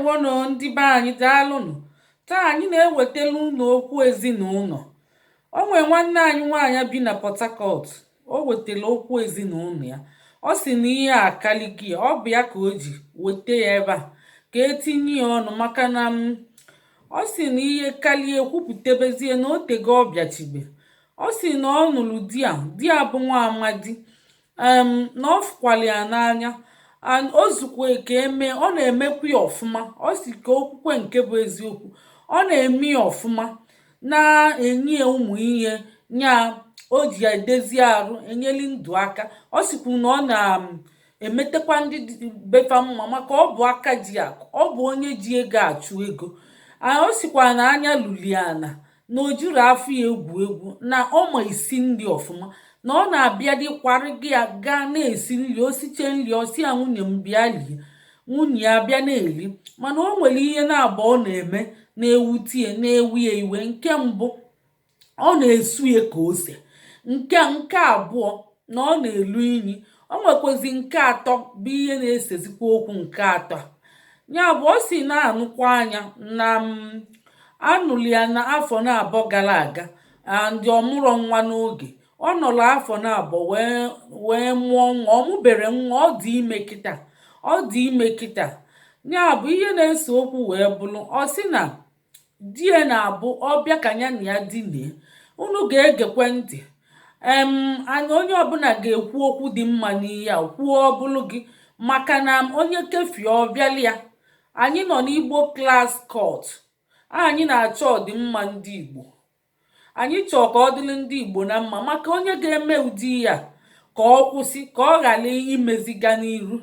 ndewono ndị be anyị daalụnụ. Taa anyị na-ewetelu unu okwu ezinụlọ. O nwee nwanne anyị nwaanyị bi na Port Harcourt. O wetara okwu ezinụlọ ya. Ọ sị na ihe a kaligi ya, ọ bụ ya ka o ji weta ya ebe a ka etinye ya ọnụ maka na ọ sị na ihe kalie ekwupụtabezie na o tego ọ bịachibe. Ọ sị na ọ nụrụ di ya bụ nwa amadi na ọ fụkwara ya n'anya o zukwe ka eme ọ na-emekwa ya ọfụma. Ọ si ka okwukwe nke bụ eziokwu ọ na-eme ya ọfụma, na-enye ya ụmụ ihe nya o ji edezi arụ enyeli ndụ aka. Ọ sikwu na ọ na-emetekwa ndị befa mma maka ọ bụ aka ji akụ, ọ bụ onye ji ego achụ ego. O sikwa na anya luliana na o juru afọ ya egwu na ọ ma isi nri ọfụma, na ọ na-abịa dịkwara gị ya gaa na-esi nri, osiche nri osi ya nwunye m bịa lie, nwunye ya bịa na-eri. Mana o nwere ihe na-abụ ọ na-eme na-ewutie na-ewu ya iwe. Nke mbụ, ọ na-esu ya ka ose. Nke abụọ, na ọ na-elu inyi. O nwekwezi nke atọ bụ ihe na-esezikwa okwu. Nke atọ ya bụ ọ si na-anụkwa anya na anụrụ ya na afọ na-abọ gara aga ndị ọmụrọ nwa n'oge. Ọ nọrọ afọ na-abọ wee mụọ nwa. Ọ mụbere nwa, ọ dị ime kịta. Ya bụ ihe na-ese okwu wee bụrụ ọ sị na di ya na-abụ ọbịa ka ya na ya dinee, unu ga-egekwe ntị. Onye ọbụla ga-ekwu okwu dị mma n'ihe a kwuo ọbụlụ gị, maka na onye kefie ọbịala ya. Anyị nọ n'Igbo Klass court. Anyị na-achọ ọdịmma ndị Igbo. Anyị chọọ ka ọ dịrị ndị Igbo na mma, maka onye ga-eme ụdị ya ka ọ kwụsị, ka ọ ghara imeziga n'iru.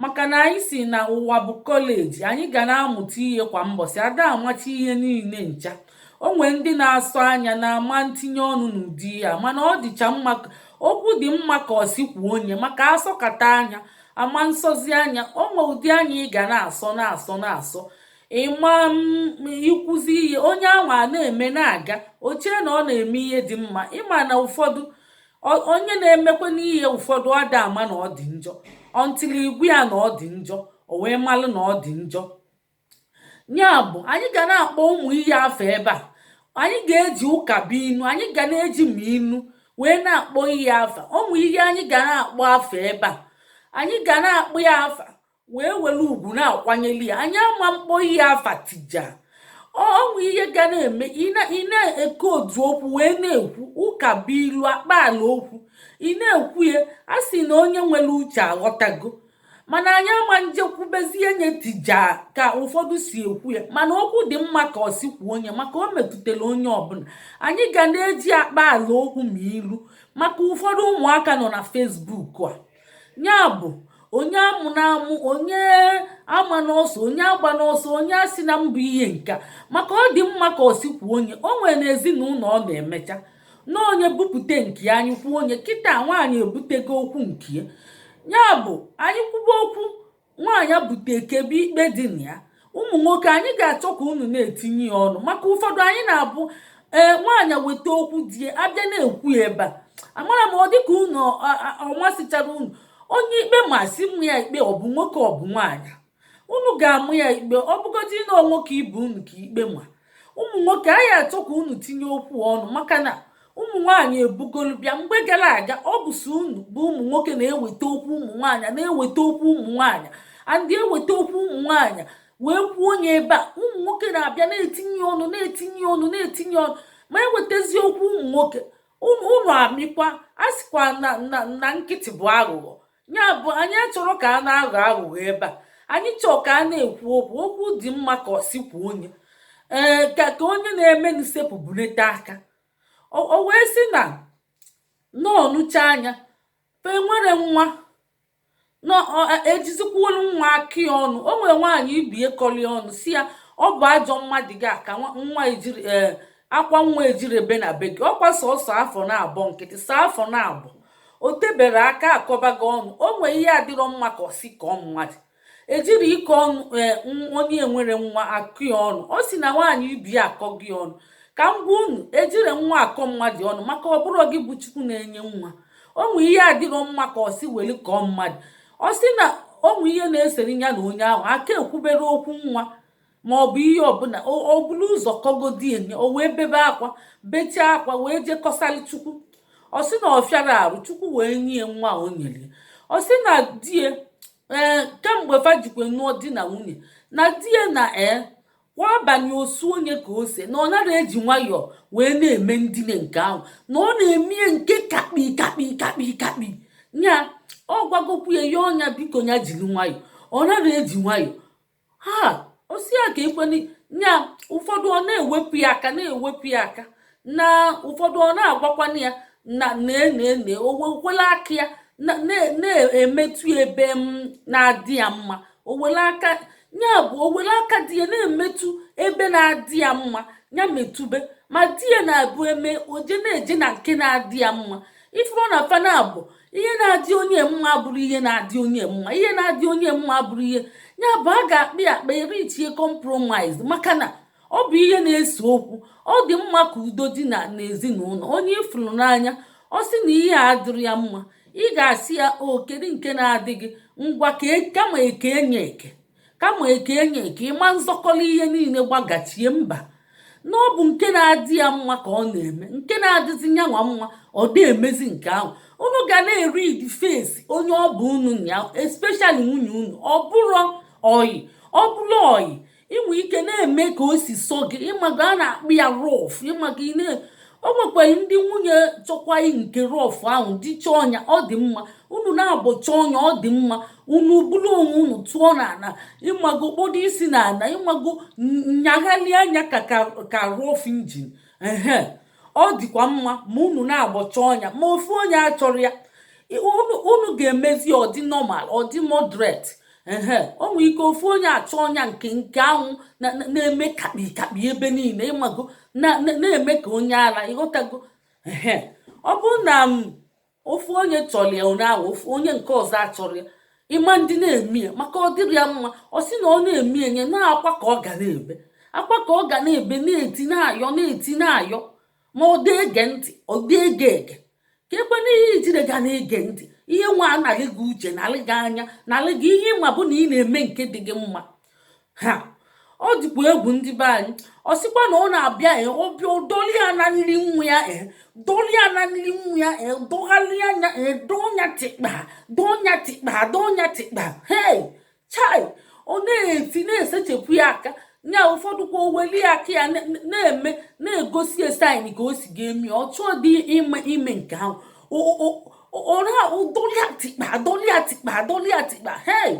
Maka na anyị si na ụwa bụ kọleji, anyị ga na-amụta ihe kwa mbọsị, ada amacha ihe niile ncha. O nwee ndị na-asọ anya na-ama ntinye ọnụ n'ụdị ya, mana ọ dịcha mma, okwu dị mma ka ọ si kwuo onye, maka asọkata anya ama nsọzi anya. O nwee ụdị anya ị ga na-asọ ịma ikwuzi ihe onye anwa na-eme na-aga ochie na ọ na-eme ihe dị mma. Ịma na ụfọdụ onye na-emekwa n'ihe ụfọdụ ada ama na ọ dị njọ ọntili igwu ya na ọ dị njọ, o wee malụ na ọ dị njọ. Ya bụ anyị ga na-akpọ ụmụ ihe afọ ebe a. Anyị ga-eji ụka bụ inu, anyị ga na-eji ma inu wee na-akpọ ihe afa. Ụmụ ihe anyị ga na-akpọ afa ebe a, anyị ga na-akpọ ya afa wee were ugwu na-akwanyeli ya. Anyị ama mkpọ ihe afa tija. Ọnwụ ihe ga na-eme ị na-eke otu okwu wee na-ekwu ụka bụ ilu akpaala okwu ị na-ekwu ya. A sị na onye nwere uche aghọtago, mana anyị ama njekwubezie nye tija ka ụfọdụ si ekwu ya. Mana okwu dị mma ka ọ si kwuo onye, maka o metụtara onye ọbụla. Anyị ga na-eji akpaala okwu ma ilu, maka ụfọdụ ụmụaka nọ na Facebook a. Ya bụ onye amụ na-amụ, onye ama n'ọsọ, onye agba n'ọsọ, onye asị na mbụ ihe nka. Maka ọ dị mma ka ọ si kwuo onye. O nwere na ezinụlọ ọ na-emecha na onye bupute nke anyị kwuo onye. Kịta nwaanyị ebutego okwu nke ya. Ya bụ anyị kwuba okwu nwaanyị bute kebe ikpe dị na ya. Ụmụ nwoke anyị ga-achọ ka unu na-etinye ya ọnụ, maka ụfọdụ anyị na-abụ nwaanyị weta okwu die abịa na-ekwu ya ebe a. Amara m ọ dịka unu ọmasịchara unu. Onye ikpe masị mụ ya ikpe, ọ bụ nwoke ọ bụ nwaanyị, unu ga-amụ ya ikpe. Ọ bụgodị na nwoke ibe unu ka ikpe ma. Ụmụ nwoke anyị achọ ka unu tinye okwu ọnụ, maka na ụmụ nwaanyị ebugolu bịa mgbe gara aga. Ọ bụ so unu bụ ụmụ nwoke na-eweta okwu ụmụ nwaanyị, na-eweta okwu ụmụ nwaanyị andị eweta okwu ụmụ nwaanyị wee kwuo onye ebe a. Ụmụ nwoke na-abịa na-etinye ọnụ ma ewetazi okwu ụmụ nwoke unu amịkwa. A sịkwa na nkịtị bụ aghụghọ. Ya bụ anyị achọrọ ka a na-aghọ aghụghọ ebe a. Anyị chọọ ka a na-ekwu okwu dị mma ka ọ si kwuo onye. Ka onye na-eme n'isepụ bunete aka. O wee sị na n'ọnụcha anya fe nwere nwa ejizikwulu nwa akị ọnụ. O nwere nwaanyị ibie kọli ọnụ si ya ọ bụ ajọ mmadụ gị ka nwa ejiri akwa nwa ejiri ebe na be gị. Ọkwa sọsọ afọ na-abọ nkịtị saa afọ na-abọ o tebere aka akọbago ọnụ. O nwere ihe adịrọ mma ka ọ si ka ọ mmadụ ejiri ike ọnụ onye enwere nwa akụ ya ọnụ. O si na nwaanyị ibi akọ gị ọnụ. Ka m gwa unu ejiri nwa akọ mmadụ ọnụ, maka ọ bụrụ gị bụ Chukwu na-enye nwa. O nwere ihe adịrọ mma ka ọ si weli kọọ mmadụ. Ọ sị na ọnwụ ihe na-esere ya na onye ahụ aka ekwubere okwu nwa maọbụ ihe ọbụla ọ bụla ụzọ kọgodie o wee bebe akwa bechaa akwa wee jekọsali chukwu. Ọ sị na ọ fịara arụ chukwu wee nye nwa o nyere. Ọ sị na die kemgbe fa jikwe nụọ di na nwunye na die na kwa abalị osu onye ka ose na ọ nara eji nwayọọ wee na-eme ndine nke ahụ na ọ na-emie nke kakpi kakpi kakpi kakpi nya ọ gwagokwu ya ọnya biko ya jiri nwayọọ ọ nara eji nwayọọ ha osi ya ka ekweni nya ụfọdụ ọ na-ewepụ ya aka na-ewepụ ya aka na ụfọdụ ọ na-agwakwana ya na na owekwela aka ya na-emetụ ebe na-adị ya mma owele aka ya bụ owele aka di ya na-emetụ ebe na-adị ya mma ya metụbe ma di ya na-abụ eme oje na-eje na nke na-adị ya mma ifuru na fana bụ ihe na-adị onye mma bụrụ ihe na-adị onye mma ihe na-adị onye mma bụrụ ihe ya bụ a ga-akpị akpa erichie compromise maka na ọ bụ ihe na-ese okwu. Ọ dị mma ka udo dị na n'ezinụlọ onye ifuru n'anya ọ sị na ihe a adịrị ya mma ị ga-asị ya kedu nke na-adịghị ngwa kama eke enye eke ịma nzọkọla ihe niile gbagachie mba na ọ bụ nke na-adị ya mma ka ọ na-eme nke na-adịzi nyanwa mma ọ dị emezi nke ahụ unu ga na-eri di face onye ọ bụ unu ya especially nwunye unu ọ bụrụ oyi inwe ike na-eme ka o si sọ gị ịmaga a na-akpụ ya rọf ịmaga o nwekwaghị ndị nwunye chọkwaghị nke rọf ahụ dịcha ọnya ọ dị mma unu na-abọcha ọnya ọ dị mma unu bụrụ onwe unu tụọ n'ala ịmago kpodo isi n'ala ịmago nyaghalị anya ka rọf injin ọ dịkwa mma ma unu na-abọcha ọnya ma ofu onye achọrọ ya unu ga-emezi ọdị normal ọdị moderate o nwere ike ofu onye achọ ọnya nke anwụ na-eme kakpi ebe niile ịmago na-eme ka onye ala ịghọtago ọ bụrụ na ofu onye chọrọ ya ụnyaahụ ofu onye nke ọzọ achọrọ ya ịma ndị na-eme ya maka ọ dịrị ya mma ọ sị na ọ na-eme enye na-akwa ka ọ ga na-ebe akwa ka ọ ga na-ebe na-eti na-ayọ ma ọ dị ege ntị ọ dị ege ka ekwe n'ihe ijire ga na-ege ntị ihe nwa anaghị gị uche na-alị gị anya na-alị gị ihe nwa bụ na ị na-eme nke dị gị mma ha ọ dịkwa egwu ndị be anyị ọ sịkwa na ọ na-abịa ọbịa doli ya na nri nwa ya doghalị anya donya tikpa hei chai ọ na-eti na-esechepụ ya aka nya ụfọdụ kwa oweli aka ya na-egosi esain ka o si ga-emi ọ chọọ dị ime nke ahụ dolia tikpa hei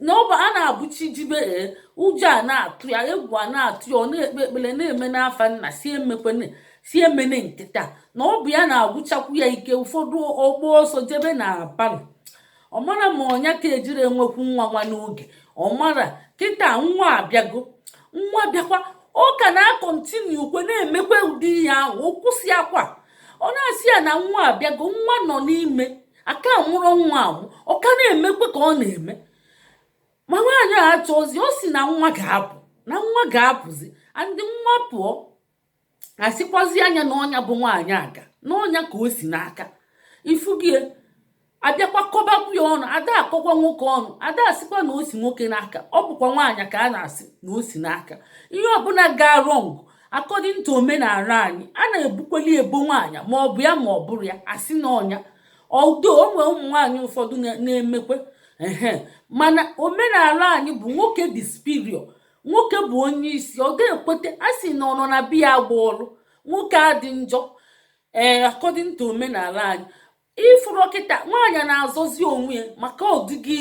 na ọ bụ a na-abụchi jibe ụjọ a na-atụ ya egwu a na-atụ ya ọ na-ekpe ekpere na-eme n'afa nna si emene nkịta na ọ bụ ya na-agwụchakwu ya ike ụfọdụ ọgbọ ọsọ jebe na palọ ọ mara ma ọnya ka ejiri enwekwu nwa n'oge ọ mara kịta nwa bịakwa ọ ka na-akọntinu kwe na-emekwa ụdị ihe ahụ o kwụsị akwa ọ na-asị ya na nwa abịago nwa nọ n'ime aka mụrụ nwa ahụ ọ ka na-emekwe ka ọ na-eme ma nwaanyị a achọzi ọ si na nwa ga-apụzi andị nwa pụọ asịkwazi anya na ọnya bụ nwaanyị aga n'ọnya ka o si n'aka ifugie abịakwa kọbakwu ya ọnụ ada akọkwa nwoke ọnụ ada asịkwa na o si nwoke n'aka ọ bụkwa nwaanyị ka a na-asị na o si n'aka ihe ọbụla gaa rọng according to omenala anyị a na-ebukweli ebo nwaanyị ma ọ bụ ya ma ọ bụrụ ya asị na ọnya ọdụ onwe ụmụ nwaanyị ụfọdụ na-emekwe mana omenala anyị bụ nwoke dị superior nwoke bụ onye isi ọ ga-ekwete a sị na ọ nọ na biya agba ọrụ nwoke adị njọ according to omenala anyị ifuru kịta nwaanyị na-azọzi onwe ya maka ọ dịghị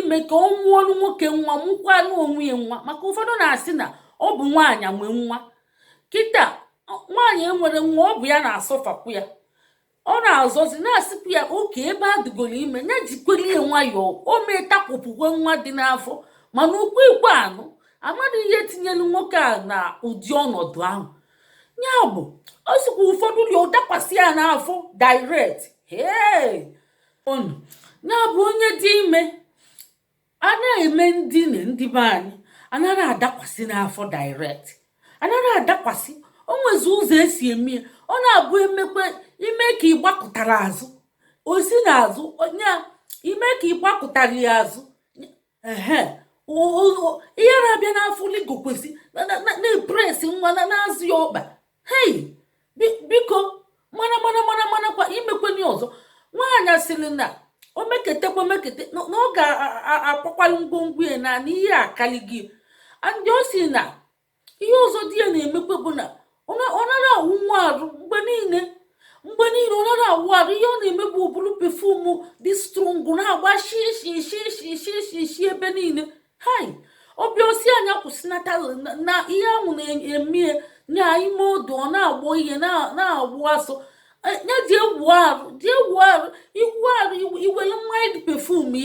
ime ka ọ mụọrụ nwoke nwa mụkwanụ onwe ya nwa maka ụfọdụ na-asị na ọ bụ nwaanyị nwe nwa kịta nwaanyị enwere nwa ọ bụ ya na-asọfapụ ya ọ na-azọzi na-asịpụ ya oke ebe a dịgoro ime ya jikwelie nwayọọ o mee takwụpụkwe nwa dị n'afọ mana okwu igbo anụ amadị ihe tinyelu nwoke a na ụdị ọnọdụ ahụ ya bụ o sikwa ụfọdụ lie ụdakwasị ya n'afọ direct ya bụ onye dị ime a na-eme ndị be anyị anaghị adakwasị n'afọ direct anaghị adakwasị o nwezi ụzọ esi eme ya ọ na-abụ ime ka ị gbakọtara azụ osi n'azụ onye ime ka ịgbakụtara ya azụ. Ihe na-abịa n'afọ ligo kwesị na-epresi nwa na-azụ ya ọkpa. Hei, biko mana kwa imekwenye ọzọ. Nwaanyị sịrị na o meketekwa mekete na ọ ga-akwakwalụ ngwongwo ya na ihe akali gị. Ndị o si na ihe ọzọ di ya na-emekwe bụ na ọ nara awụ nwa arụ mgbe niile ọ nara awụ arụ. Ihe ọ na-emegbu bụrụ pefumu dị strong na-agba shi ebe niile. Hai, ọbịa osi anya kwụsịnata na ihe ahụ na-eme nya ime odo, ọ na-agbọ ihe na-agbụ asọ. Ya dị egwu arụ iwere mild perfume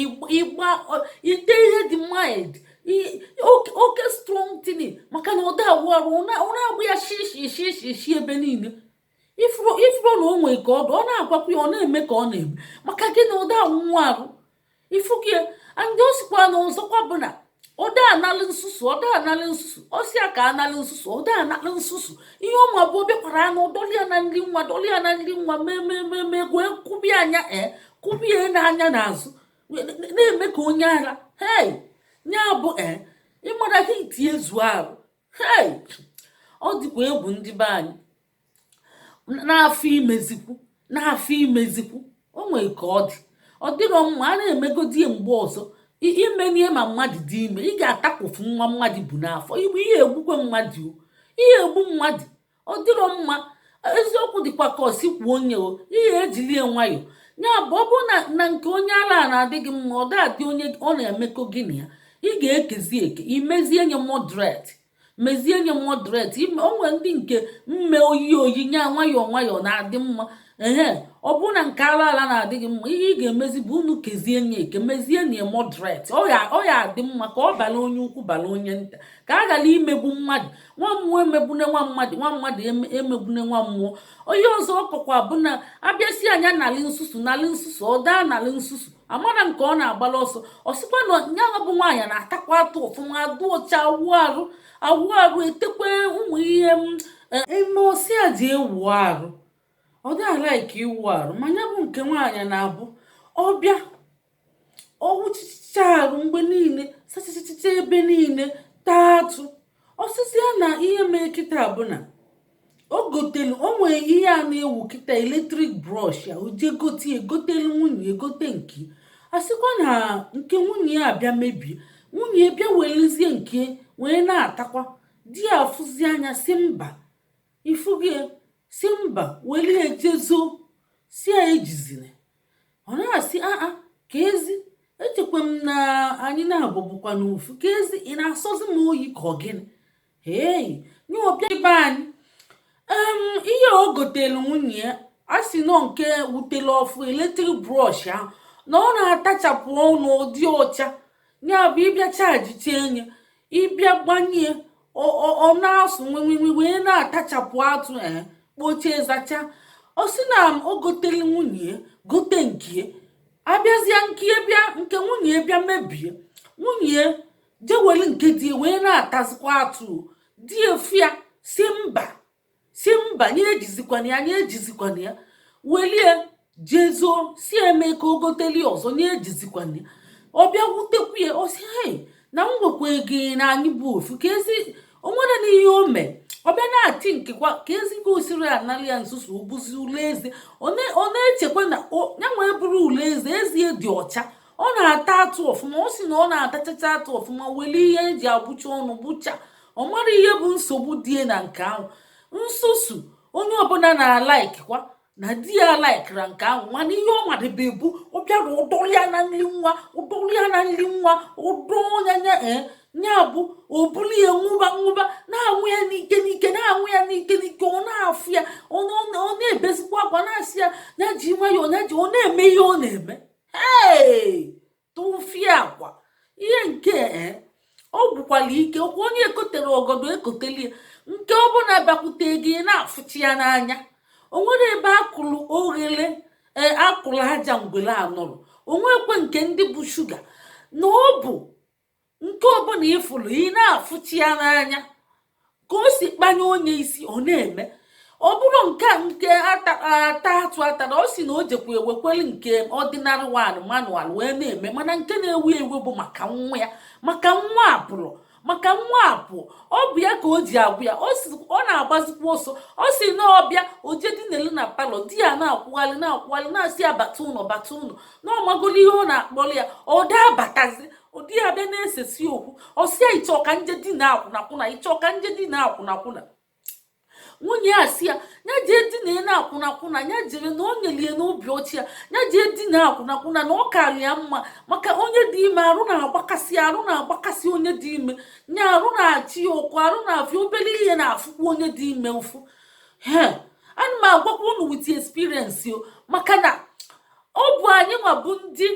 ite ihe dị mild oke strong tini maka na ọ da-awụ arụ. ọ na-agbụ ya shi ebe niile. ifuru na o nwee ka ọ na-agwakwa ya, ọ na-eme ka ọ na-eme maka gị na ọ da-awụ nwa arụ. ifu gị ndị o sikwa na ọzọkwa bụ na ọ da-analụ nsusu ọsịa ka analụ nsusu, ọ da-analụ nsusu. ihe ọma bụ obekwara anụ dọli ya na nri nwa mee gwee kwubie n'anya n'azụ na-eme ka onye ara. Hei, nya bụ ịmara gị itinye zuo arụ. Hei, ọ dịkwa egwu ndị be anyị n'afọ imezikwu. O nwere ka ọ dịrọ mma a na-emegodi mgbe ọzọ imenye ma mmadụ dị ime. Ị ga-atakwofu nwa mmadụ bụ n'afọ igbu ihe egbukwe mmadụ egbu mmadụ. Ọ dịrọ mma. Eziokwu dịkwa ka ọsi kwuo onye ihe ejilie nwayọ. Ya bụ ọ bụrụ na nke onye ala na-adịghị mma, ọ da-adị onye ọ na-emekọ gị na ya, ị ga-ekezi eke imezie nye moderate. O nwere ndị nke mme oyi nya nwayọọ na-adị mma. Ọ bụrụ na nke ala na-adịghị mma, ihe ị ga-emezi bụ unu kezie nye eke mezie nye moderate. ọ ya adị mma ka ọ bala onye ukwu bala onye nta, ka a ghara imegbu mmadụ. Nwa mmụọ emegbune nwa mmadụ emegbune nwa mmụọ. Onye ọzọ ọkọkwa bụ na abịasị anya nalị nsusu ọ daa nalị nsusu amara nke ọ na-agbala ọsọ. Ọ sịkwa na nyanwa bụ nwaanyị na-atakwa atụ ọfụma, adụ ọcha awụ arụ etekwe ụmụ ihe eme osi a ji ewu arụ. Ọ dị ala ike iwu arụ ma ya bụ nke nwaanyị na-abụ ọbịa ọwụchicha arụ mgbe niile sachachacha ebe niile taa atụ. Osisi a na ihe mee kịta bụ na o nwere ihe a na-ewu kịta eletrik brọsh ya o jee egotelu nwunye egote nke asịkwa na nke nwunye ya abịa mebie, nwunye bịa welezie nke wee na-atakwa. Di ya afụzi anya si mba ifugie si mba welie jezo si ya ejizire. Ọ na-asị ka ezi echekwa m na anyị na-abụbụkwa n'ofu ka ezi ị na-asọzi m oyi ka ọ gịnị. nye ọbịa ibe anyị ihe o gotelu nwunye ya a sị nọ nke wutelu ọfụ eletrik brọsh ahụ na ọ na-atachapụ ọnụ ụdị ọcha. Ya bụ ịbịa chaji chenye ịbịa gbanye ọ na-asụ nwenwe wee na-atachapụ atụ kpochie zacha. Ọ sị na o gotelu nwunye gote nke abịazie nke nwunye bịa mebie, nwunye jeweli nke di wee na-atazikwa atụ. Di efia si mba nye ejizikwana ya welie jezo si eme ka o goteli ọzọ nye ejizikwana ya. Ọ bịa wutekwu ya ọ sị na m nwekwa gị na anyị bụ ofu ka ezi onwere na ihe o mee. Ọ bịa na-ati nkekwa ka ezigbo osiri anali ya nsusu obuzi ụlọ eze. Ọ na-echekwa na ya nwee bụrụ ụlọ eze ezie dị ọcha. Ọ na-ata atụ ọfụma. Ọ sị na ọ na-atachacha atụ ọfụma weli ihe eji abụcha ọnụ bụcha. Ọ mara ihe bụ nsogbu die na nke ahụ. Nsusu onye ọbụla na-alaikikwa na di ya laikira nke ahụ, mana ihe ọ madebe bụ ọ bịara ụdọrọ ya na nri nwa ụdọ nyanya nya bụ obulu ya nwụba na-anwụ ya n'ike ọ na-afụ ya ọ na-ebezikwa akwa na-asị ya ya ji nwayọọ ọ na-eme ihe ọ na-eme tụfie akwa ihe nke ọ gwụkwala ike okwu onye ekotere ọgọdọ ekoteli nke ọbụla bịakwute gị na-afụchi ya n'anya. O nwere ebe akụrụ oghele akụrụ aja ngwele anọrọ. Onwekwe nke ndị bụ shuga na ọ bụ nke ọbụla ịfụrụ ị na-afụchi ya n'anya ka o si kpanye onye isi ọ na-eme. ọ bụrụ nke ata atụ atara, ọ si na o jekwa ewekweli nke ọdịnarị wan manual wee na-eme, mana nke na-ewu ewu bụ maka nwa ya, maka nwa apụrụ, maka nwa apụ. Ọ bụ ya ka o ji agwụ ya. Ọ na-agbazikwa ọsọ. Ọ si na ọbịa ojedinelu na palọ, di ya na-akwụghalị na-asị ya bata ụlọ bata ụlọ, na ọmagolo ihe ọ na-akpọrọ ya. Ọ daa batazi, ụdị ya bịa na-esesi okwu, ọsịa ịchọ ka nje di na akwụnakwụna, ịchọ ka nje di na akwụnakwụna. Nwunye ya si ya jee dina na-akwụnakwụna, ya jere na o nyelie n'obi ọchị ya jee dina akwụnakwụna, na ọ karị ya mma. Maka onye dị ime arụ na-agbakasị onye dị ime, nya arụ na-achị ya ụkwụ, arụ na-afịa obere ihe na-afụkwa onye dị ime ụfụ. Ana m agwakwa unu with experience o, maka na ọ bụ anyị nwa bụ ndị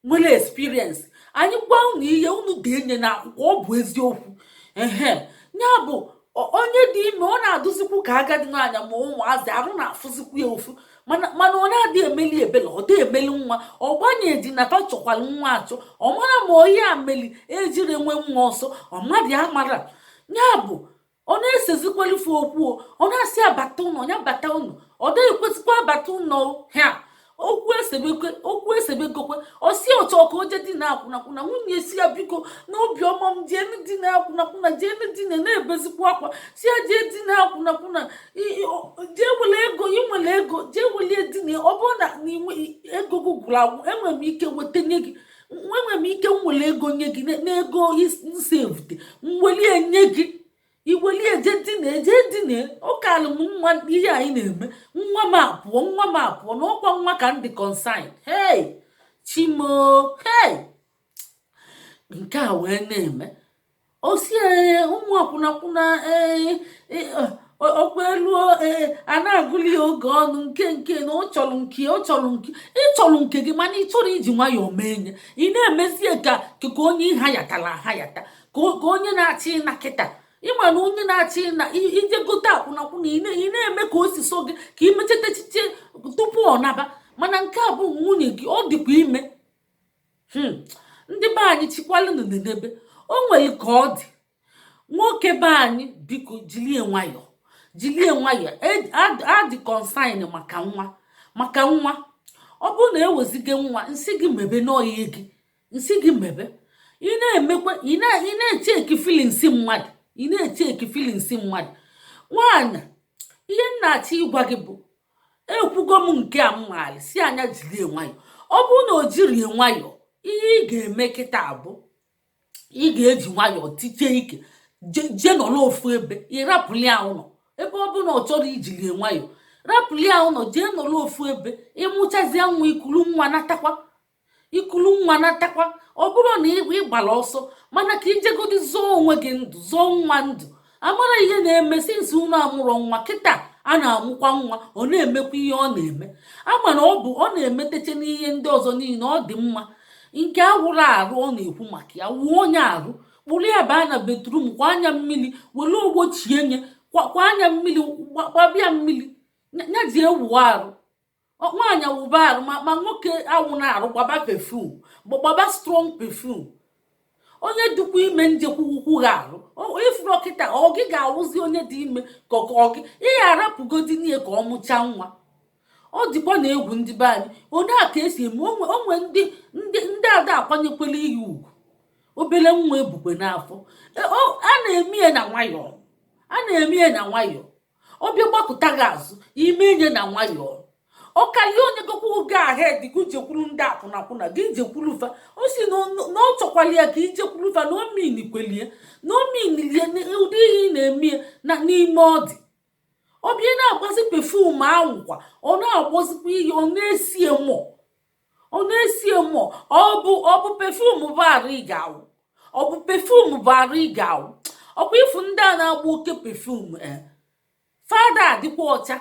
nwere experience. Anyị gwa unu ihe unu ga-enye na akwụkwọ, ọ bụ eziokwu. Ya bụ onye dị ime ọ na-adụzikwu ka agadi nwaanyị ma ụmụazị, arụ na-afụzikwu ya ofu, mana ọ na-adị emeli ebele, ọ dị emeli nwa. Ọ gbanye di na ọ chọkwara nwa achọ, ọ mara ma onye ameli ejiri enwe nwa ọsọ, ọ mmadụ ya mara. Ya bụ ọ na-esezikwalife okwu, ọ na-asị abata ụlọ ya bata ụlọ, ọ dịghị ekwesịkwa abata ụlọ okwu esebegokwe. Ọsi ọchọ ka oje di na akwụnakwụna, nwunye si ya biko n'obiọma m jeenu di na akwụnakwụna, jeenu di na-ebezikwa akwa, si ya jee di na akwụnakwụna, jee were ego, inwere ego jee welie di na. Ọ bụrụ na ego gị gwụrụ agwụ, enwere m ike weta nye gị, enwere m ike nwere ego nye gị n'ego nsevute, mwelie nye gị, iwelie eje dine. Ụkalụ m nwa ihe anyị na-eme, nwa m apụọ na ọkwa nwa ka ndị consign. Chimo, nke a wee na-eme. Osi ụmụ akwụnakwụna ọkwa elu a na-agụli ya oge ọnụ nke na ọ chọrọ nke gị, mana ị chọrọ iji nwayọọ mee nye. Ị na-emezie ka onye ha yatara ahayata, ka onye na-achị na kịta. Ịma na onye na-achị na ije gote akwụnakwụna, ị na-eme ka o si so gị, ka imecheta echiche tupu ọ naba. Mana nke a bụ nwunye gị, ọ dịkwa ime. Ndị be anyị chikwalụnụ n'edebe. O nwere ka ọ dị. Nwoke be anyị biko jilie nwayọọ. Adị consign maka nwa. Ọ bụrụ na eweziga nwa, nsị gị mebe n'oyi gị, nsị gị mebe. Ị na-emekwa, ị na-echeki feelings mmadụ. Nwaanyị, ihe m na-achọ ịgwa gị bụ, ekwugo m nke a mmaali si anya jirie nwayọọ. Ọ bụrụ na o jirie nwayọọ, ihe ị ga-eme kịta bụ, ị ga-eji nwayọọ tiche ike, jee nọrọ ofu ebe, ịrapụli ụlọ. Ebe ọ bụrụ na ọ chọrọ ijirie nwayọọ, rapụli ụlọ, jee nọrọ ofu ebe. Ịmụchazie nwa, ikulu nwa natakwa. Ọ bụrụ na ịgbara ọsọ, mana ka ijegodi zọọ onwe gị ndụ, zọọ nwa ndụ. Amara ihe na-eme sinsi unu amụrụ nwa kịta, a na-amụkwa nwa, ọ na-emekwa ihe ọ na-eme. Ama na ọ na-emeteche n'ihe ndị ọzọ niile. Ọ dị mma. Nke awụrụ arụ ọ na-ekwu maka ya, wuo onye arụ, kpụrụ ya baa na bedrum, kwa anya mmiri, were ogbo chie nye, kwa anya mmiri, gbabịa mmiri, ya ji ewu arụ. Nwaanyị awụba arụ, ma nwoke awụ na arụ, gbaba perfume, gbaba strong perfume. Onye dịkwa ime njekwukwu ha arụ, ifuru ọkịta, ọ gị ga-awụzi onye dị ime ka ọ gị, ị ga-arapụgodi n'ihe ka ọ mụchaa nwa. Ọ dịkwa na egwu ndị be anyị. Onye a ka esi eme. Onwe ndị ada akwanyekwela ihe ugwu, obere nwa ebukwe n'afọ. A na-eme ya na nwayọọ. Ọbịa gbakụta gị azụ, ime nye na nwayọọ. Ọkalie onye gokwa oge ahed gị jekwuru ndị akwụnakwụna gị, jekwurufa. O si na ọ chọkwala ya ka ijekwurufa, na ominikwelie, na ominilie ụdị ihe ị na-eme na n'ime ọ dị. Ọbịa na-agbazi pefum anwụkwa, ọ na-agbazikwa ihe, ọ na-esie mmụọ. Ọ bụ pefum bụ arụ ị ga-awụ. Ọkwa ifu ndị a na-agba oke pefum fada adịkwa ọcha.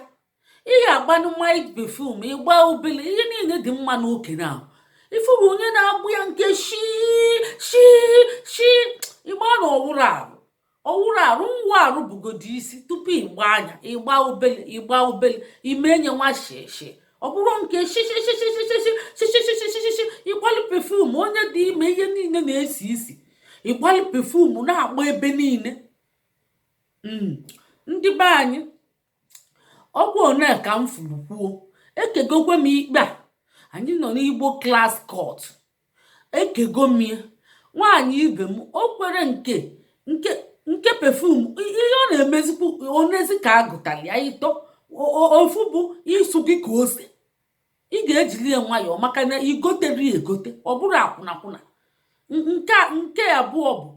Ị ga-agbanụ mild pefum, ịgba obele, ihe niile dị mma n'oke na ifuru onye na-agbụ ya nke shi ịgba na ọwụrụ arụ ngwa arụ bugodi isi tupu ịgba anya, ịgba obele imenye nwa shishi. Ọ bụrụ nke shi ịgbalị pefum. Onye dị ime, ihe niile na-esi isi, ịgbalị pefum na-agba ebe niile. Ndị be anyị, ọkwa one ka m furu kwuo ekegokwe m ikpe a. Anyị nọ n'Igbo Klass Court, ekego m ya. Nwaanyị ibe m o kwere nke pefum ihe ọ na-emezikwu onezi ka agụtara ya ịtọ ofu bụ ịsụ gị ka ose. Ị ga-ejili ya nwayọọ maka na igotere ya egote, ọ bụrụ akwụnakwụna. Nke abụọ bụ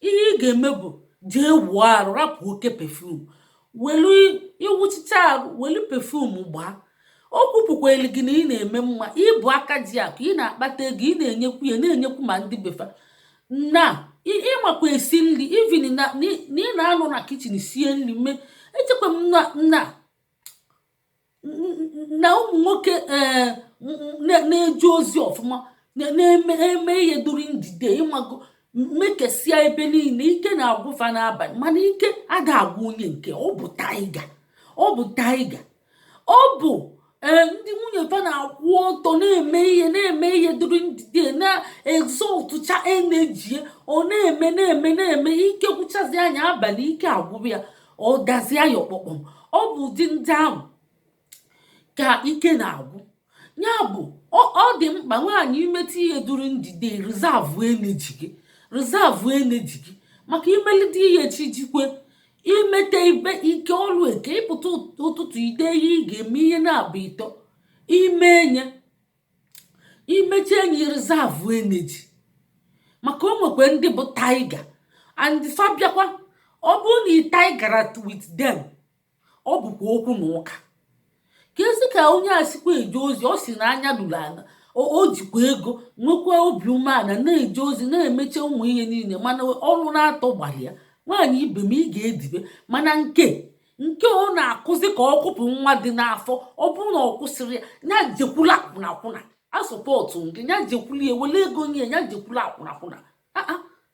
ihe ị ga-eme bụ jee wuo arụ, rapụ oke pefum, welu iwuchicha arụ, welu pefum gbaa. O kwupụkwara gị na ị na-eme mma, ịbụ aka ji akụ, ị na-akpata ego, ị na-enyekwu ya, na-enyekwu ma ndị befa na ịmakwa esi nri ivin na ị na-anọ na kichin sie nri mee. Echekwa m na ụmụ nwoke na-eje ozi ọfụma na-eme ihe duru ndide ịmago mekesia ebe niile. Ike na-agwụfa n'abalị, mana ike ada agwụ onye nke ọ bụ taiga. Ọ bụ taiga. Ọ bụ ndị nwunye fa na-akwụ ọtọ na-eme ihe duru ndide, na-exaltụcha energy, ọ na-eme ike gwụchazi anya abalị, ike agwụrụ ya, ọ dazie ya ọkpọkpọm. Ọ bụ ụdị ndị ahụ ka ike na-agwụ. Ya bụ ọ dị mkpa nwaanyị imeta ihe duru ndide, rizavụ eneji gị maka imelite ihe chi jikwe imete ibe ike ọlụ eke. Ịpụta ụtụtụ ide ihe ị ga-eme ihe na-abụ ịtọ imechi enyi rizavụ eneji, maka o nwekwe ndị bụ taiga and fabiakwa. Ọ bụrụ na ị taigara with them, ọ bụkwa okwu na ụka. Ka esi ka onye a sikwa eje ozi, ọ si na anya lụrụ anya, o jikwa ego, nwekwa obi umeala, na-eje ozi, na-emeche ụmụ ihe niile, mana ọrụ na-atọ gbara ya. Nwaanyị ibe m, ị ga-edibe, mana nke ọ na-akụzi ka ọ kwụpụ nwa dị n'afọ. Ọ bụrụ na ọ kwụsịrị ya jekwula akwụnakwụna, asọpọtụ gị, ya jekwula ya, wele ego nye ya jekwula akwụnakwụna.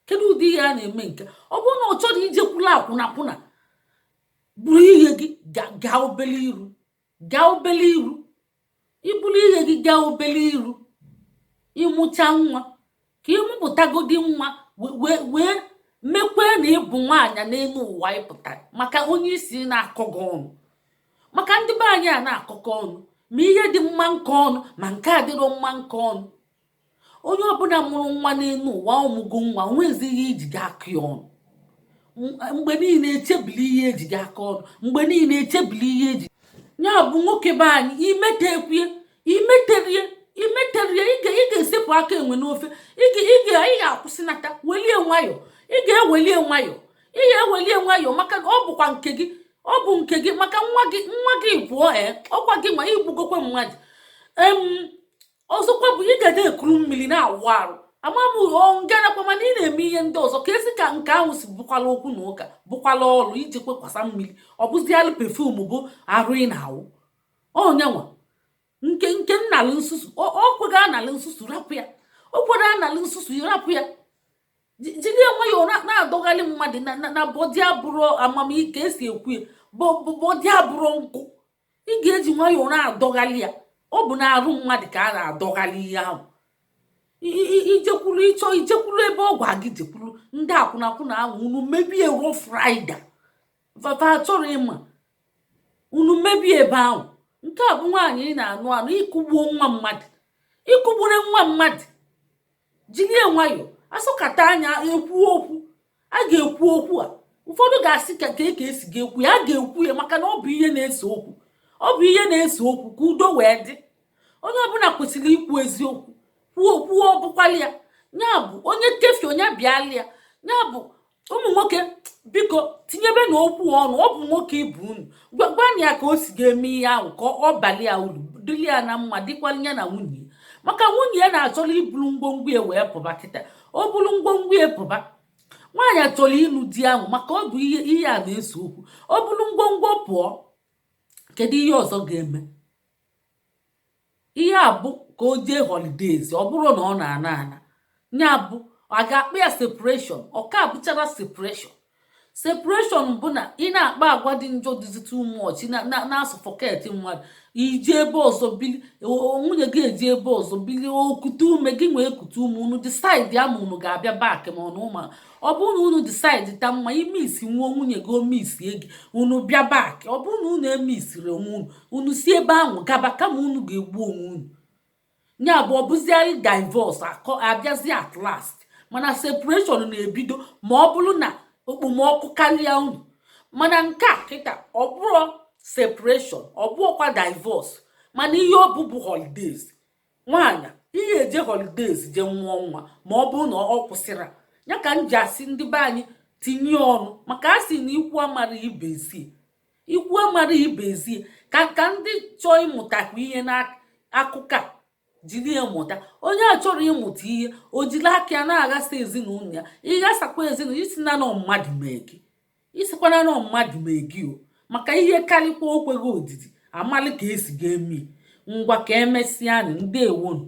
Kedu ụdị ihe a na-eme nke? Ọ bụrụ na ọ chọrọ ijekwula akwụnakwụna, buru ihe gị gaa obele iru, iburu ihe gị gaa obele iru, ịmụcha nwa ka ịmụpụtagodi nwa wee mekwee na ịbụ nwaanyị n'elu ụwa ịpụtara. Maka onye isi na-akọ gị ọnụ, maka ndị be anyị a na-akọkọ ọnụ, ma ihe dị mma nke ọnụ, ma nke adịrọ mma nke ọnụ. Onye ọbụla mụrụ nwa n'elu ụwa, ọmụgo nwa, nwezighị iji gị akụ ya ọnụ. Mgbe niile echebili ihe eji gị aka ọnụ, mgbe niile echebili ihe eji. Ya bụ nwoke be anyị, imeterie ị ga-esepụ aka enwe n'ofe. Ị ga-akwụsịnata, welie nwayọọ. Ị ga-ewelie nwayọọ maka na ọ bụkwa nke gị. Ọ bụ nke gị maka nwa gị pụọ. Ọkwa gị ma igbugokwe mmadụ. Ọzọkwa bụ ị ga na-ekuru mmiri na-awụ arụ. Amam nganakwa, mana ị na-eme ihe ndị ọzọ. Ka esi ka nke ahụ si bụkwala okwu na ụka, bụkwala ọrụ iji kwekwasa mmiri. Ọ bụzialụ pefum bụ arụ ị na-awụ. Ọnyanwa nke nnalụ nsusu, okwere analụ nsusu, rapụ ya. Okwere analụ nsusu, rapụ ya. Jiri nwayọọ na-adọghalị mmadụ na bọdị abụrụ amamike esi ekwu ya, bọdị abụrụ nkụ. Ị ga-eji nwayọọ na-adọghalị ya. Ọ bụ na arụ mmadụ ka a na-adọghalị ihe ahụ. Ijekwuru ebe ọ gwa gị jekwuru. Ndị akwụnakwụna ahụ, unu mebie rof rida, fafa chọrọ ịma, unu mebie ebe ahụ. Nke a bụ nwaanyị ị na-anụ ịkụgbuo nwa mmadụ, ịkụgbure nwa mmadụ. Jiri nwayọọ, asụkata anya, ekwu okwu. A ga-ekwu okwu a. Ụfọdụ ga-asị ka esi ga-ekwu ya, a ga-ekwu ya maka na ọ bụ ihe na-ese okwu. Ọ bụ ihe na-ese okwu ka udo wee dị. Onye ọbụla kwesịrị ikwu eziokwu, kwuo ọ bụkwala ya. Ya bụ onye kefi onye bịala ya. Ya bụ ụmụ nwoke, biko tinyebe na okwu ọnụ. Ọ bụ nwoke ibu unu, gwanye ya ka o si ga-eme ihe ahụ ka ọ bali ya uru, dịrị ya na mma, dịkwala ya na nwunye. Maka nwunye ya na-achọrọ iburu ngwongwo ya wee pụba kịta. O buru ngwongwo ya pụba, nwaanyị achọrọ ịlụ di ahụ maka ọ bụ ihe a na-ese okwu. O buru ngwongwo pụọ, kedu ihe ọzọ ga-eme? Ihe a bụ ka o jee holidays. Ọ bụrụ na ọ na-ana ya bụ a ga-akpụ ya separation. Ọ ka bụchara separation. separation bụ na ị na-akpa agwa dị njọ dịzi too much na-asụfọketi mmadụ, ije ebe ọzọ bili, nwunye gị eji ebe ọzọ bili, okute ume gị nwee kute ume, unu decide ya ma unu ga-abịa bak ma ọ na ụma. Ọ bụrụ na unu decide ta mma ime isi nwuo nwunye gị omisie gị, unu bịa bak. Ọ bụrụ na unu emisiri onwe unu si ebe ahụ gaba, kama unu ga-egbu onwe unu. Nya bụ ọ bụziarị divorce abịazi at last. Mana separation na-ebido ma ọ bụrụ na okpomọkụ karịa unu. Mana nke a kịta ọ bụrụ separation, ọ bụrụkwa divorce, mana ihe ọ bụ holidays. Nwaanyị ihe eje holidays je nwụọ nwa ma ọ bụrụ na ọ kwụsịra ya. Ka m ji asị ndị be anyị tinye ọnụ, maka a sị na ikwu amara ibezie, ikwu amara ibezie. Ka ndị chọọ ịmụtakwa ihe n'akụkọ a jiri ya mụta. Onye a chọrọ ịmụta ihe, o jiri aka ya na-aghasa ezinụlọ ya. Ịghasakwa ezinụlọ, isi na nọ mmadụ mee gị, isikwana nọ mmadụ mee gị o. Maka ihe karịkwa okweghị odidi amalị ka esi ga-eme. Ngwa ka emesịa ndeewonu.